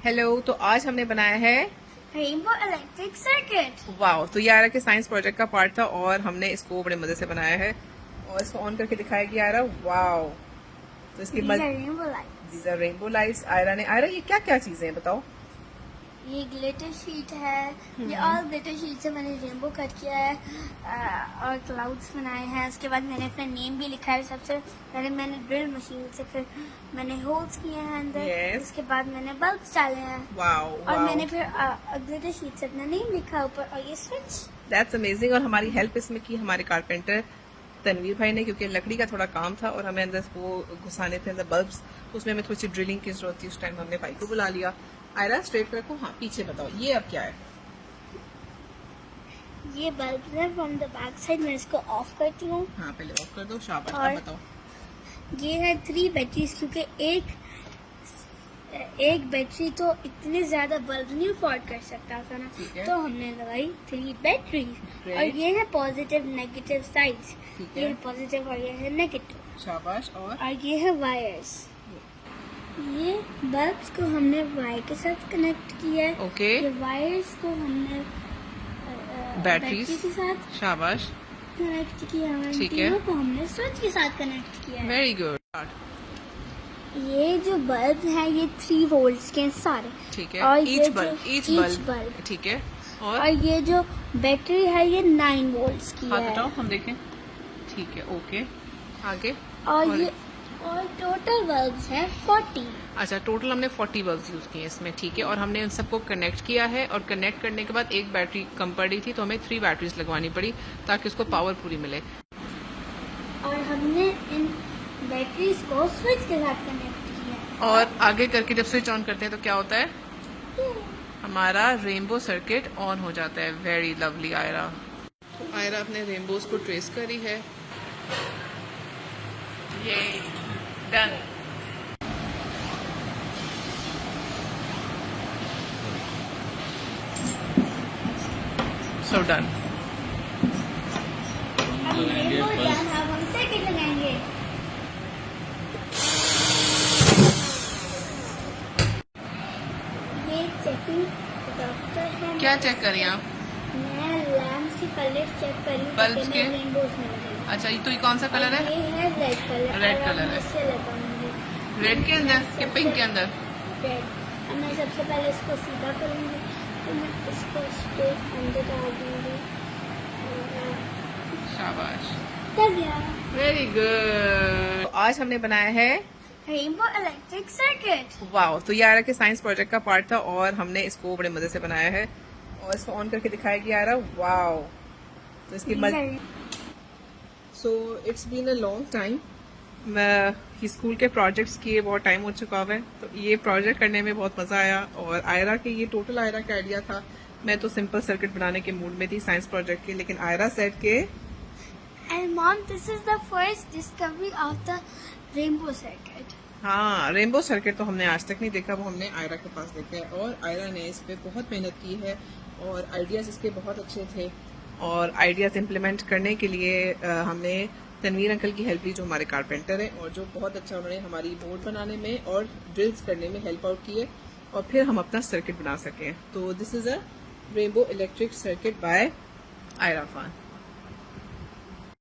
Hello, तो आज हमने बनाया है रेनबो इलेक्ट्रिक सर्किट। वाओ। तो ये आयरा के साइंस प्रोजेक्ट का पार्ट था और हमने इसको बड़े मजे से बनाया है और इसको ऑन करके दिखाया कि आयरा वाओ। तो इसकी rainbow light, these are rainbow lights. Aira ये क्या क्या चीजें हैं बताओ। ये ग्लिटर शीट है, ये और ग्लिटर शीट से मैंने रेनबो कट किया है और क्लाउड्स बनाए हैं। उसके बाद मैंने अपना नेम भी लिखा है। सबसे पहले मैंने ड्रिल मशीन से फिर मैंने होल्स किए हैं अंदर। Yes. उसके बाद मैंने बल्ब्स डाले हैं वाओ और मैंने फिर ग्लिटर शीट से अपना नेम लिखा ऊपर और ये स्विच। That's amazing. और हमारी हेल्प इसमें की हमारे कारपेंटर तनवीर भाई ने, क्योंकि लकड़ी का थोड़ा काम था और हमें अंदर वो घुसाने थे अंदर बल्ब्स, उसमें हमें थोड़ी सी ड्रिलिंग की जरूरत थी। उस टाइम हमने भाई को बुला लिया। आयरा स्ट्रेट रखो। हाँ, पीछे बताओ ये अब क्या है। ये बल्ब है फ्रॉम द बैक साइड। मैं इसको ऑफ करती हूँ। हाँ, पहले ऑफ कर दो। शाबाश। और अब बताओ। ये है 3 बैटरीज, क्योंकि एक बैटरी तो इतने ज्यादा बल्ब नहीं अफोर्ड कर सकता था ना, तो हमने लगाई 3 बैटरीज। और ये है पॉजिटिव नेगेटिव साइड्स। ये है पॉजिटिव और ये है नेगेटिव। शाबाश। और ये है वायर्स। ये बल्ब्स को हमने वायर के साथ कनेक्ट किया है। ओके। ये वायर्स को हमने बैटरीज के साथ शाबाश। कनेक्ट किया है। ठीक है। तीनों को हमने स्विच के साथ कनेक्ट किया है। Very good. ये जो बल्ब है ये 3 वोल्ट्स के हैं सारे। ठीक है। और ईच बल्ब। ठीक है। और ये जो बैटरी है ये 9 वोल्ट्स की हाथ है। हटाओ हम देखें। ठीक है। ओके, आगे। और टोटल बल्ब्स है 40। अच्छा, टोटल हमने 40 बल्ब्स यूज किए इसमें। ठीक है। और हमने उन सबको कनेक्ट किया है और कनेक्ट करने के बाद एक बैटरी कम पड़ी थी तो हमें 3 बैटरीज लगवानी पड़ी ताकि उसको पावर पूरी मिले। और हमने इन बैटरीज को स्विच के साथ कनेक्ट किया। और आगे करके जब स्विच ऑन करते हैं तो क्या होता है, हमारा रेनबो सर्किट ऑन हो जाता है। Very lovely Aira. तो आयरा अपने रेनबोज को ट्रेस करी है। ये डन। So done. अब हम सेकंड लगाएंगे। ये चेकिंग डॉक्टर है। क्या चेक करिए आप? मैं लैम्प की कलर चेक करी हूँ बल्ब्स के? रेनबोज में लगे। अच्छा, ये कौन सा कलर है? ये है रेड कलर। रेड कलर है। इससे लगाऊंगी। रेड के अंदर कि पिंक के अंदर? रेड। अब मैं सबसे पहले इसको सीधा करूंगी तो मैं इसको स्ट्रेट अंदर डाल दूंगी। शाबाश। लग गया। Very good. तो आज हमने बनाया है रेनबो इलेक्ट्रिक सर्किट। वाओ। तो ये आयरा के साइंस प्रोजेक्ट का पार्ट था और हमने इसको बड़े मजे से बनाया है और इसको ऑन करके दिखाया कि आयरा वाओ। तो इसकी so it's been a long time. मैं स्कूल के प्रोजेक्ट्स किए बहुत टाइम हो चुका है, तो ये प्रोजेक्ट करने में बहुत मजा आया। और आयरा के ये टोटल आयरा का आइडिया था। मैं तो सिंपल सर्किट बनाने के मूड में थी साइंस प्रोजेक्ट के, लेकिन आयरा सेट के and mom, this is the first discovery of the rainbow circuit. हाँ, रेनबो सर्किट तो हमने आज तक नहीं देखा, वो हमने आयरा के पास देखा है और आयरा ने इस पे बहुत मेहनत की है और आइडियाज इसके बहुत अच्छे थे। और आइडियाज इम्प्लीमेंट करने के लिए हमने तनवीर अंकल की हेल्प ली, जो हमारे कारपेंटर हैं और जो बहुत अच्छा उन्होंने हमारी बोर्ड बनाने में और ड्रिल्स करने में हेल्प आउट की है और फिर हम अपना सर्किट बना सकें। तो this is a rainbow electric circuit by Aira Khan.